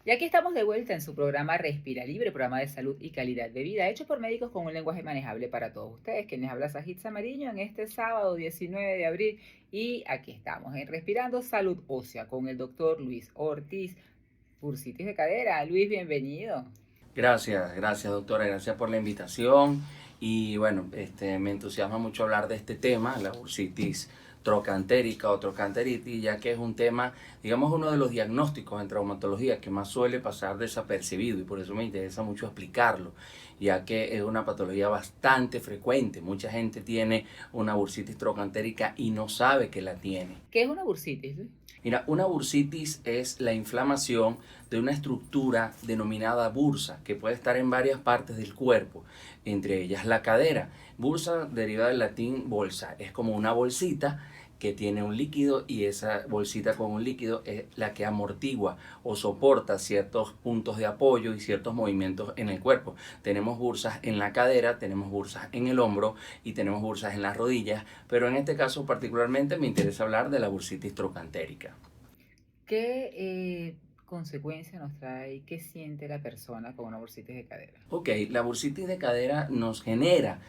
Y aquí estamos de vuelta en su programa Respira Libre, programa de salud y calidad de vida, hecho por médicos con un lenguaje manejable para todos ustedes. Quienes habla Sajitza Mariño en este sábado 19 de abril. Y aquí estamos en Respirando Salud Ósea con el doctor Luis Ortiz, bursitis de cadera. Luis, bienvenido. Gracias doctora, gracias por la invitación y bueno, me entusiasma mucho hablar de este tema, la bursitis trocantérica o trocanteritis, ya que es un tema, digamos, uno de los diagnósticos en traumatología que más suele pasar desapercibido y por eso me interesa mucho explicarlo, ya que es una patología bastante frecuente. Mucha gente tiene una bursitis trocantérica y no sabe que la tiene. ¿Qué es una bursitis, Luis? Mira, una bursitis es la inflamación de una estructura denominada bursa, que puede estar en varias partes del cuerpo, entre ellas la cadera. Bursa deriva del latín bolsa, es como una bolsita que tiene un líquido y esa bolsita con un líquido es la que amortigua o soporta ciertos puntos de apoyo y ciertos movimientos en el cuerpo. Tenemos bursas en la cadera, tenemos bursas en el hombro y tenemos bursas en las rodillas, pero en este caso particularmente me interesa hablar de la bursitis trocantérica. ¿Qué consecuencia nos trae? ¿Qué siente la persona con una bursitis de cadera? Ok, la bursitis de cadera nos genera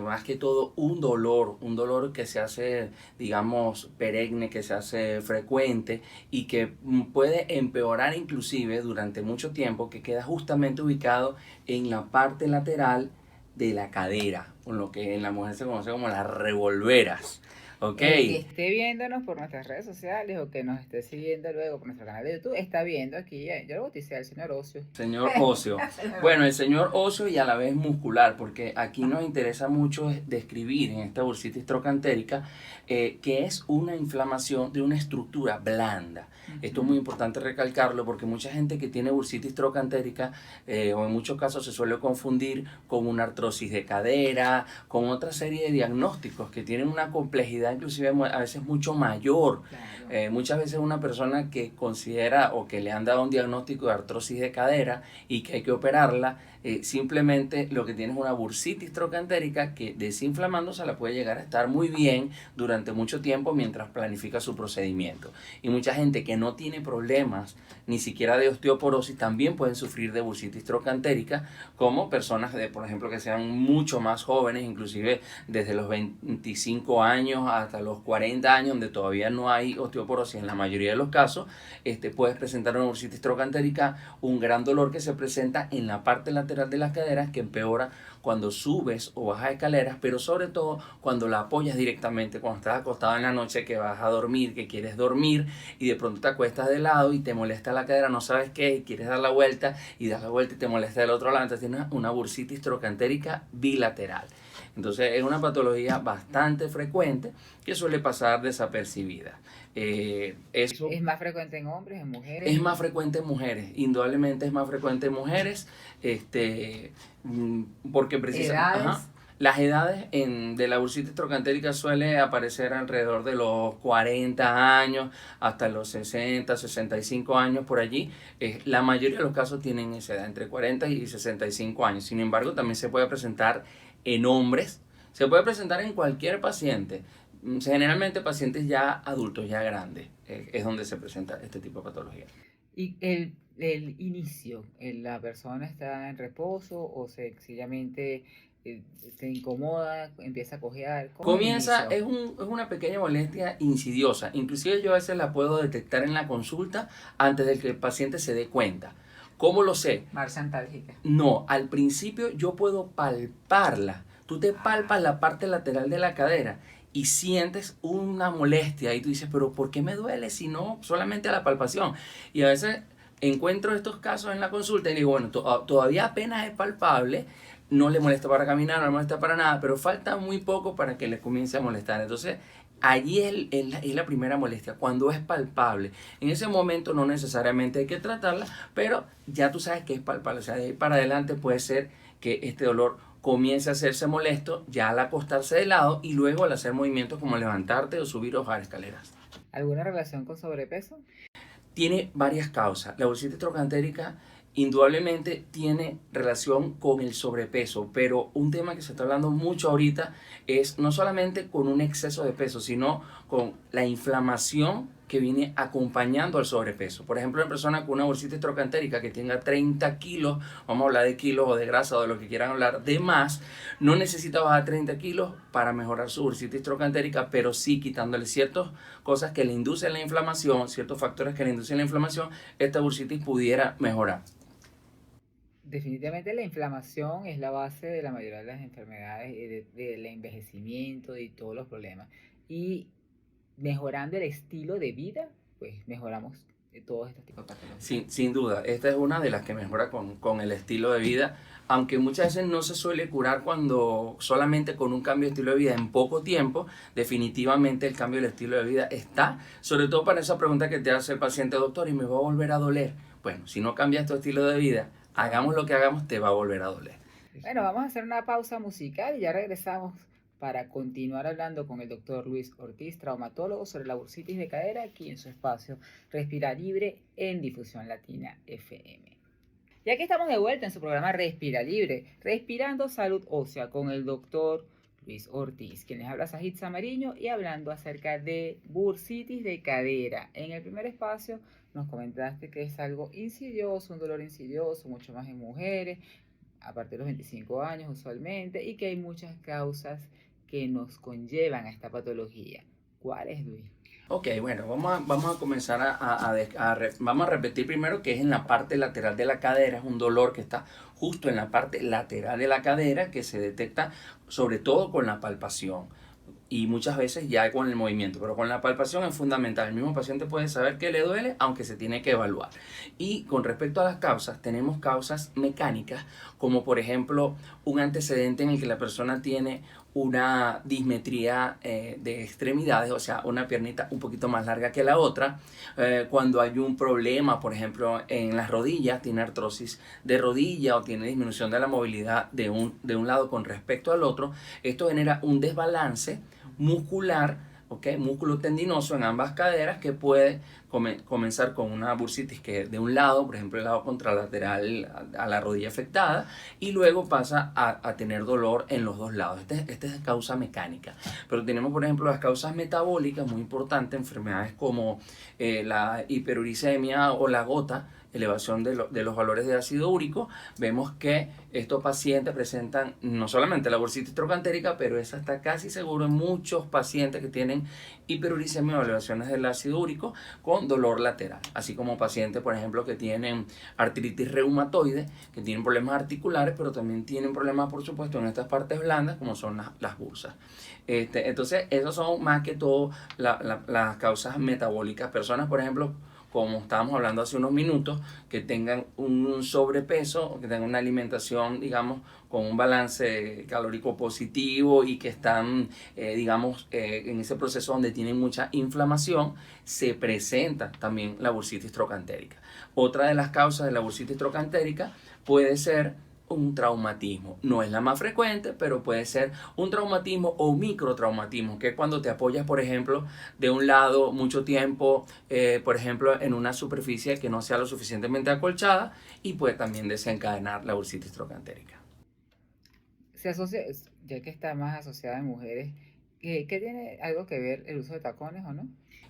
más que todo un dolor que se hace, digamos, perenne, que se hace frecuente y que puede empeorar inclusive durante mucho tiempo, que queda justamente ubicado en la parte lateral de la cadera, con lo que en la mujer se conoce como las revolveras. Ok, El que esté viéndonos por nuestras redes sociales o que nos esté siguiendo luego por nuestro canal de YouTube está viendo aquí, yo lo bauticé al señor Ocio. señor óseo. Bueno, el señor óseo y a la vez muscular, porque aquí nos interesa mucho describir en esta bursitis trocantérica que es una inflamación de una estructura blanda. Esto es muy importante recalcarlo porque mucha gente que tiene bursitis trocantérica o en muchos casos se suele confundir con una artrosis de cadera, con otra serie de diagnósticos que tienen una complejidad inclusive a veces mucho mayor. Claro. Muchas veces una persona que considera o que le han dado un diagnóstico de artrosis de cadera y que hay que operarla, simplemente lo que tiene es una bursitis trocantérica que desinflamándose la puede llegar a estar muy bien durante mucho tiempo mientras planifica su procedimiento. Y mucha gente que no tiene problemas ni siquiera de osteoporosis también pueden sufrir de bursitis trocantérica, como personas por ejemplo que sean mucho más jóvenes, inclusive desde los 25 años hasta los 40 años, donde todavía no hay osteoporosis en la mayoría de los casos. Puedes presentar una bursitis trocantérica, un gran dolor que se presenta en la parte lateral de las caderas, que empeora cuando subes o bajas escaleras, pero sobre todo cuando la apoyas directamente, cuando estás acostado en la noche, que vas a dormir, que quieres dormir y de pronto te acuestas de lado y te molesta la cadera, no sabes qué, y quieres dar la vuelta y das la vuelta y te molesta del otro lado, entonces tienes una bursitis trocantérica bilateral. Entonces es una patología bastante frecuente que suele pasar desapercibida. Eso ¿Es más frecuente en hombres, en es mujeres? más frecuente en mujeres, indudablemente es más frecuente en mujeres, este, porque precisamente, ¿Edades? las edades de la bursitis trocantérica suele aparecer alrededor de los 40 años hasta los 60, 65 años por allí. La mayoría de los casos tienen esa edad, entre 40 y 65 años. Sin embargo, también se puede presentar en hombres, se puede presentar en cualquier paciente. Generalmente pacientes ya adultos, ya grandes, es donde se presenta este tipo de patología. Y el inicio, la persona está en reposo o sencillamente se incomoda, empieza a cojear. ¿Cómo es el Comienza, inicio? es una pequeña molestia insidiosa. Inclusive yo a veces la puedo detectar en la consulta antes de que el paciente se dé cuenta. ¿Cómo lo sé? Marcha antálgica. No, al principio yo puedo palparla. Tú te palpas la parte lateral de la cadera y sientes una molestia y tú dices, pero ¿por qué me duele si no solamente a la palpación? Y a veces encuentro estos casos en la consulta y digo, bueno, todavía apenas es palpable, no le molesta para caminar, no le molesta para nada, pero falta muy poco para que le comience a molestar. Entonces, allí es la primera molestia, cuando es palpable. En ese momento no necesariamente hay que tratarla, pero ya tú sabes que es palpable. O sea, de ahí para adelante puede ser que este dolor comience a hacerse molesto ya al acostarse de lado y luego al hacer movimientos como levantarte o subir o bajar escaleras. ¿Alguna relación con sobrepeso? Tiene varias causas. La bursitis trocantérica indudablemente tiene relación con el sobrepeso, pero un tema que se está hablando mucho ahorita es no solamente con un exceso de peso, sino con la inflamación que viene acompañando al sobrepeso. Por ejemplo, una persona con una bursitis trocantérica que tenga 30 kilos, vamos a hablar de kilos o de grasa o de lo que quieran hablar, de más, no necesita bajar 30 kilos para mejorar su bursitis trocantérica, pero sí quitándole ciertas cosas que le inducen la inflamación, ciertos factores que le inducen la inflamación, esta bursitis pudiera mejorar. Definitivamente la inflamación es la base de la mayoría de las enfermedades, del envejecimiento y todos los problemas. Y mejorando el estilo de vida, pues mejoramos todos estos tipos de patologías. Sin duda, esta es una de las que mejora con el estilo de vida, aunque muchas veces no se suele curar cuando solamente con un cambio de estilo de vida en poco tiempo. Definitivamente el cambio del estilo de vida está, sobre todo para esa pregunta que te hace el paciente: doctor, ¿y me va a volver a doler? Bueno, si no cambias tu estilo de vida, hagamos lo que hagamos, te va a volver a doler. Bueno, vamos a hacer una pausa musical y ya regresamos para continuar hablando con el doctor Luis Ortiz, traumatólogo, sobre la bursitis de cadera, aquí en su espacio Respira Libre en Difusión Latina FM. Y aquí estamos de vuelta en su programa Respira Libre, Respirando Salud Ósea, con el doctor Luis Ortiz, quien les habla Sajid Samariño, y hablando acerca de bursitis de cadera. En el primer espacio nos comentaste que es algo insidioso, un dolor insidioso, mucho más en mujeres, a partir de los 25 años usualmente, y que hay muchas causas que nos conllevan a esta patología. ¿Cuáles, Luis? Ok, bueno, vamos a comenzar vamos a repetir primero que es en la parte lateral de la cadera. Es un dolor que está justo en la parte lateral de la cadera, que se detecta sobre todo con la palpación y muchas veces ya con el movimiento, pero con la palpación es fundamental. El mismo paciente puede saber que le duele, aunque se tiene que evaluar. Y con respecto a las causas, tenemos causas mecánicas, como por ejemplo un antecedente en el que la persona tiene una dismetría de extremidades, o sea, una piernita un poquito más larga que la otra. Cuando hay un problema, por ejemplo, en las rodillas, tiene artrosis de rodilla o tiene disminución de la movilidad de un lado con respecto al otro, esto genera un desbalance muscular, ¿okay? Músculo tendinoso en ambas caderas, que puede comenzar con una bursitis que de un lado, por ejemplo el lado contralateral a la rodilla afectada, y luego pasa a tener dolor en los dos lados. Esta es causa mecánica. Pero tenemos, por ejemplo, las causas metabólicas, muy importantes, enfermedades como la hiperuricemia o la gota, elevación de los valores de ácido úrico. Vemos que estos pacientes presentan no solamente la bursitis trocantérica, pero es hasta casi seguro en muchos pacientes que tienen hiperuricemia o elevaciones del ácido úrico con dolor lateral, así como pacientes, por ejemplo, que tienen artritis reumatoide, que tienen problemas articulares, pero también tienen problemas, por supuesto, en estas partes blandas, como son las bursas. Entonces, esas son más que todo las causas metabólicas. Personas, por ejemplo, como estábamos hablando hace unos minutos, que tengan un sobrepeso, que tengan una alimentación, digamos, con un balance calórico positivo y que están, en ese proceso donde tienen mucha inflamación, se presenta también la bursitis trocantérica. Otra de las causas de la bursitis trocantérica puede ser un traumatismo. No es la más frecuente, pero puede ser un traumatismo o microtraumatismo, que es cuando te apoyas, por ejemplo, de un lado mucho tiempo, por ejemplo, en una superficie que no sea lo suficientemente acolchada, y puede también desencadenar la bursitis trocantérica. Se asocia, ya que está más asociada en mujeres, ¿qué tiene algo que ver el uso de tacones o no?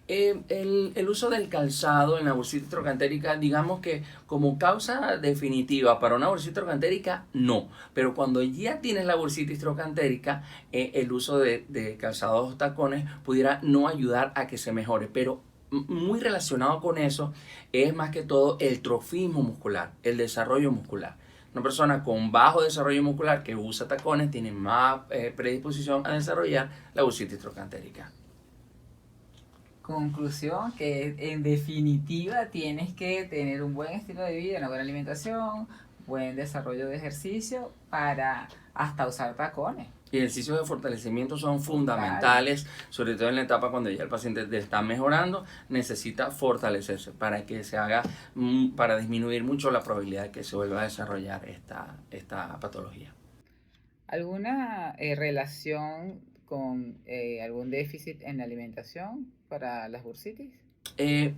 El uso del calzado en la bursitis trocantérica, digamos que como causa definitiva para una bursitis trocantérica, no. Pero cuando ya tienes la bursitis trocantérica, el uso de calzados o tacones pudiera no ayudar a que se mejore. Pero muy relacionado con eso es más que todo el trofismo muscular, el desarrollo muscular. Una persona con bajo desarrollo muscular que usa tacones tiene más predisposición a desarrollar la bursitis trocantérica. Conclusión, que en definitiva tienes que tener un buen estilo de vida, una buena alimentación, buen desarrollo de ejercicio para hasta usar tacones. Y ejercicios de fortalecimiento son fundamentales, sobre todo en la etapa cuando ya el paciente está mejorando, necesita fortalecerse para que se haga, para disminuir mucho la probabilidad de que se vuelva a desarrollar esta patología. ¿Alguna relación con algún déficit en la alimentación para las bursitis? En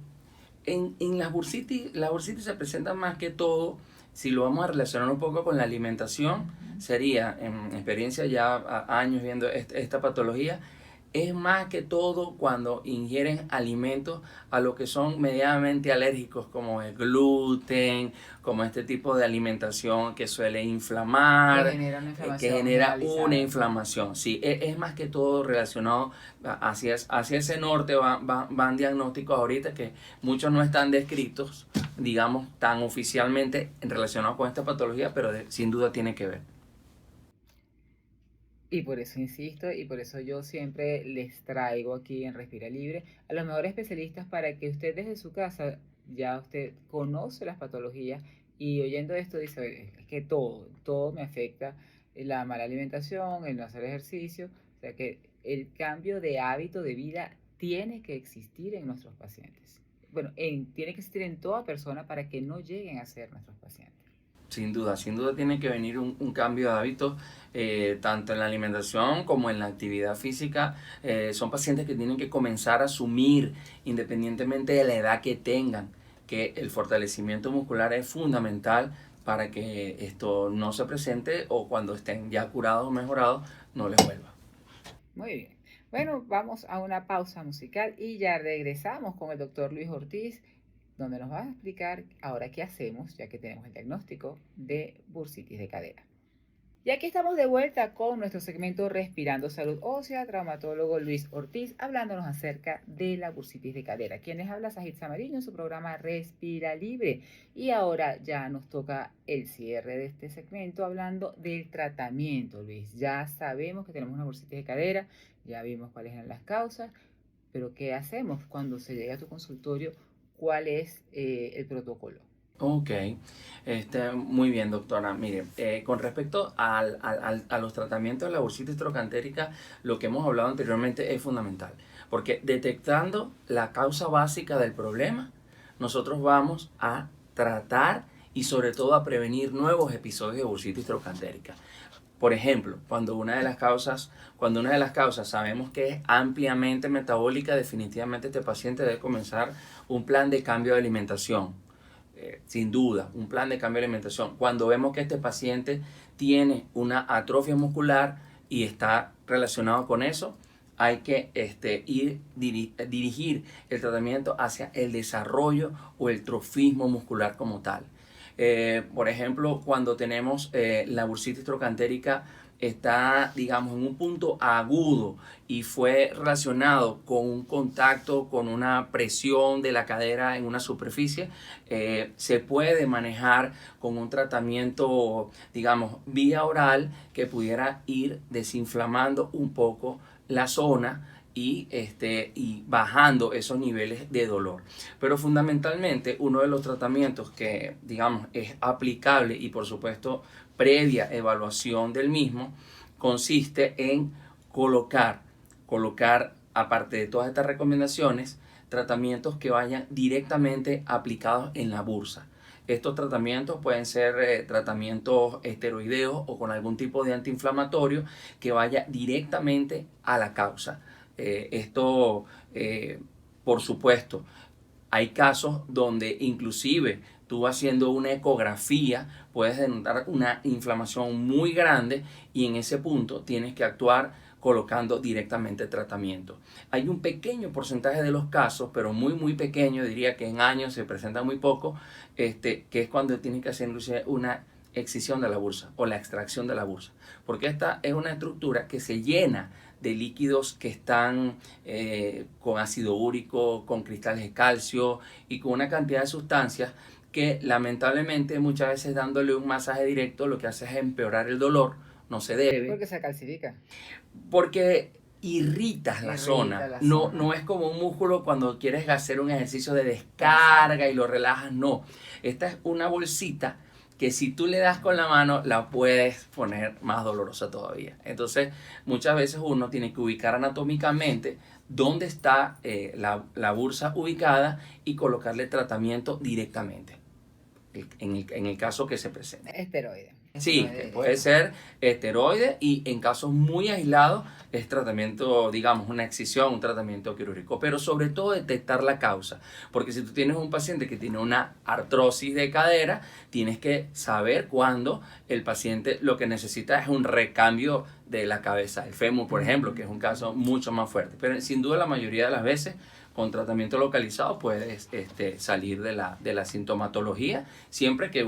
las bursitis se presentan más que todo, si lo vamos a relacionar un poco con la alimentación, sería, en experiencia ya años viendo esta patología, es más que todo cuando ingieren alimentos a lo que son medianamente alérgicos, como el gluten, como este tipo de alimentación que suele Que inflamar, genera una que inflamación genera una generalizada. inflamación. Sí, es más que todo relacionado hacia ese norte, van diagnósticos ahorita que muchos no están descritos, digamos, tan oficialmente relacionados con esta patología, pero sin duda tiene que ver. Y por eso insisto, y por eso yo siempre les traigo aquí en Respira Libre a los mejores especialistas para que usted desde su casa ya usted conoce las patologías y oyendo esto dice: "Oye, es que todo me afecta, la mala alimentación, el no hacer ejercicio". O sea que el cambio de hábito de vida tiene que existir en nuestros pacientes. Bueno, tiene que existir en toda persona para que no lleguen a ser nuestros pacientes. Sin duda tiene que venir un cambio de hábitos, tanto en la alimentación como en la actividad física. Son pacientes que tienen que comenzar a asumir, independientemente de la edad que tengan, que el fortalecimiento muscular es fundamental para que esto no se presente o cuando estén ya curados o mejorados no les vuelva. Muy bien. Bueno, vamos a una pausa musical y ya regresamos con el doctor Luis Ortiz, donde nos va a explicar ahora qué hacemos, ya que tenemos el diagnóstico de bursitis de cadera. Y aquí estamos de vuelta con nuestro segmento Respirando Salud Ósea, traumatólogo Luis Ortiz, hablándonos acerca de la bursitis de cadera. Quienes habla Sajid Samariño en su programa Respira Libre. Y ahora ya nos toca el cierre de este segmento hablando del tratamiento, Luis. Ya sabemos que tenemos una bursitis de cadera, ya vimos cuáles eran las causas, pero ¿qué hacemos cuando se llega a tu consultorio? ¿Cuál es el protocolo? Ok, muy bien, doctora. Mire, con respecto a los tratamientos de la bursitis trocantérica, lo que hemos hablado anteriormente es fundamental, porque detectando la causa básica del problema, nosotros vamos a tratar y sobre todo a prevenir nuevos episodios de bursitis trocantérica. Por ejemplo, cuando una de las causas sabemos que es ampliamente metabólica, definitivamente este paciente debe comenzar un plan de cambio de alimentación. Sin duda, un plan de cambio de alimentación. Cuando vemos que este paciente tiene una atrofia muscular y está relacionado con eso, hay que dirigir el tratamiento hacia el desarrollo o el trofismo muscular como tal. Por ejemplo, cuando tenemos la bursitis trocantérica está, digamos, en un punto agudo y fue relacionado con un contacto, con una presión de la cadera en una superficie, se puede manejar con un tratamiento, digamos, vía oral que pudiera ir desinflamando un poco la zona y bajando esos niveles de dolor. Pero fundamentalmente uno de los tratamientos que, digamos, es aplicable y por supuesto previa evaluación del mismo, consiste en colocar, aparte de todas estas recomendaciones, tratamientos que vayan directamente aplicados en la bursa. Estos tratamientos pueden ser tratamientos esteroideos o con algún tipo de antiinflamatorio que vaya directamente a la causa. Esto, por supuesto, hay casos donde inclusive tú haciendo una ecografía puedes denotar una inflamación muy grande y en ese punto tienes que actuar colocando directamente tratamiento. Hay un pequeño porcentaje de los casos, pero muy pequeño, diría que en años se presenta muy poco, que es cuando tienes que hacer inclusive una excisión de la bursa o la extracción de la bursa, porque esta es una estructura que se llena de líquidos que están con ácido úrico, con cristales de calcio y con una cantidad de sustancias que lamentablemente muchas veces dándole un masaje directo lo que hace es empeorar el dolor, no se debe, Porque se calcifica, porque irritas la irrita zona. la No, zona. no es como un músculo cuando quieres hacer un ejercicio de descarga y lo relajas, no. Esta es una bolsita que si tú le das con la mano la puedes poner más dolorosa todavía. Entonces muchas veces uno tiene que ubicar anatómicamente dónde está la bursa ubicada y colocarle tratamiento directamente en el caso que se presente. Esteroide. Sí, que Esteroide. puede ser esteroide y en casos muy aislados es tratamiento, digamos, una excisión, un tratamiento quirúrgico, pero sobre todo detectar la causa, porque si tú tienes un paciente que tiene una artrosis de cadera, tienes que saber cuándo el paciente lo que necesita es un recambio de la cabeza, el fémur, por ejemplo, que es un caso mucho más fuerte, pero sin duda la mayoría de las veces con tratamiento localizado puedes salir de la sintomatología siempre que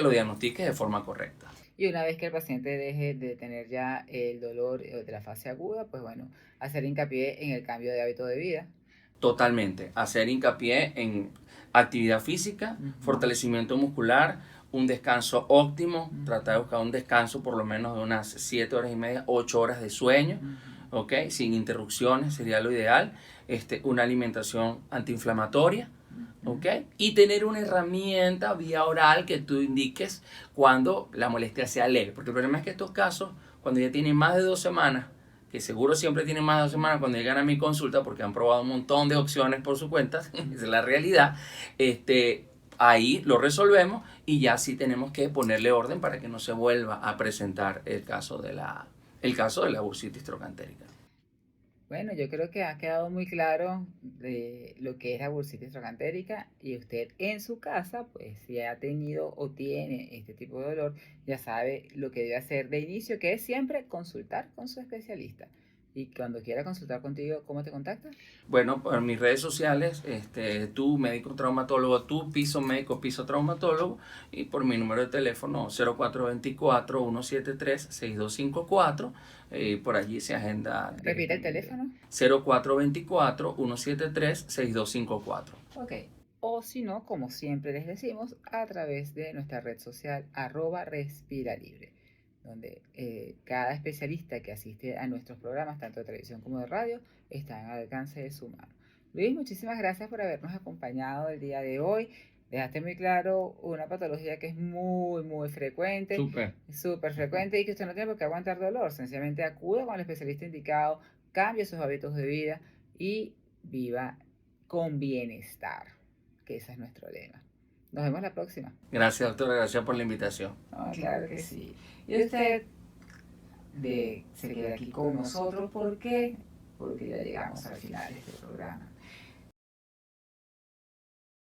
lo diagnostiques de forma correcta. Y una vez que el paciente deje de tener ya el dolor de la fase aguda, pues bueno, hacer hincapié en el cambio de hábito de vida. Totalmente. Hacer hincapié en actividad física, fortalecimiento muscular, un descanso óptimo, tratar de buscar un descanso por lo menos de unas 7 horas y media, 8 horas de sueño, ¿ok? Sin interrupciones sería lo ideal. Una alimentación antiinflamatoria, ¿ok? Y tener una herramienta vía oral que tú indiques cuando la molestia sea leve. Porque el problema es que estos casos, cuando ya tienen más de 2 semanas, que seguro siempre tienen más de 2 semanas cuando llegan a mi consulta porque han probado un montón de opciones por su cuenta, esa es la realidad, ahí lo resolvemos y ya sí tenemos que ponerle orden para que no se vuelva a presentar el caso de la bursitis trocantérica. Bueno, yo creo que ha quedado muy claro de lo que es la bursitis trocantérica y usted en su casa, pues si ha tenido o tiene este tipo de dolor, ya sabe lo que debe hacer de inicio, que es siempre consultar con su especialista. Y cuando quiera consultar contigo, ¿cómo te contacta? Bueno, por mis redes sociales, tú médico traumatólogo, tú piso médico, piso traumatólogo, y por mi número de teléfono 0424-173-6254, por allí se agenda. Repite el teléfono. 0424-173-6254. Ok. O si no, como siempre les decimos, a través de nuestra red social @respiralibre, donde cada especialista que asiste a nuestros programas, tanto de televisión como de radio, está al alcance de su mano. Luis, muchísimas gracias por habernos acompañado el día de hoy. Dejaste muy claro una patología que es muy, muy frecuente, súper frecuente y que usted no tiene por qué aguantar dolor. Sencillamente acude con el especialista indicado, cambie sus hábitos de vida y viva con bienestar, que ese es nuestro lema. Nos vemos la próxima. Gracias, doctora, gracias por la invitación. Claro que sí. Y usted se queda aquí con nosotros, ¿por qué? Porque ya llegamos al final de este programa.